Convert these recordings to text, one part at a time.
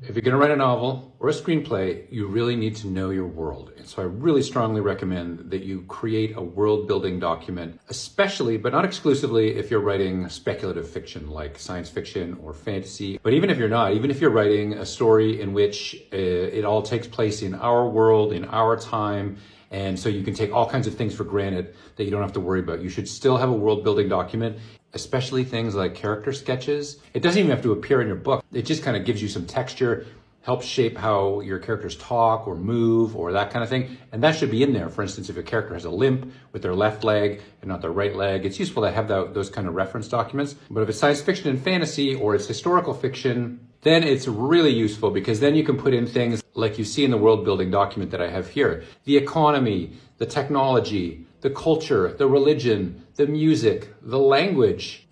If you're going to write a novel or a screenplay, you really need to know your world. And so I really strongly recommend that you create a world building document, especially, but not exclusively, if you're writing speculative fiction like science fiction or fantasy. But even if you're not, even if you're writing a story in which it all takes place in our world, in our time, and so you can take all kinds of things for granted that you don't have to worry about, you should still have a world building document, especially things like character sketches. It doesn't even have to appear in your book. It just kind of gives you some texture, helps shape how your characters talk or move or that kind of thing. And that should be in there. For instance, if a character has a limp with their left leg and not their right leg, it's useful to have those kind of reference documents. But if it's science fiction and fantasy or it's historical fiction, then it's really useful because then you can put in things like you see in the world building document that I have here. The economy, the technology, the culture, the religion, the music, the language,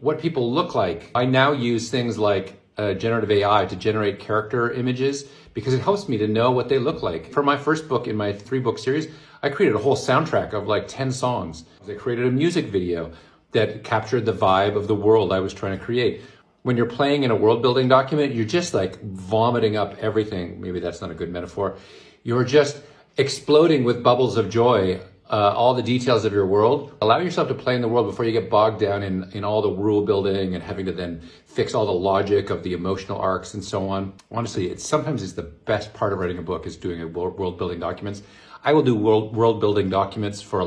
what people look like. I now use things like generative AI to generate character images because it helps me to know what they look like. For my first book in my 3-book series, I created a whole soundtrack of like 10 songs. I created a music video that captured the vibe of the world I was trying to create. When you're playing in a world building document, you're just like vomiting up everything. Maybe that's not a good metaphor. You're just exploding with bubbles of joy, all the details of your world. Allow yourself to play in the world before you get bogged down in all the rule building and having to then fix all the logic of the emotional arcs and so on. Honestly, sometimes it's the best part of writing a book is doing a world building documents. I will do world building documents for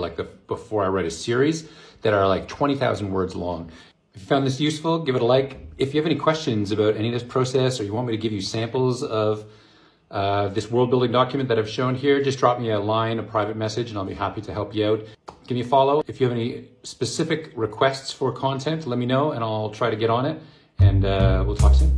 before I write a series that are like 20,000 words long. If you found this useful, give it a like. If you have any questions about any of this process or you want me to give you samples of this world building document that I've shown here, just drop me a line, a private message, and I'll be happy to help you out. Give me a follow. If you have any specific requests for content, let me know and I'll try to get on it. And we'll talk soon.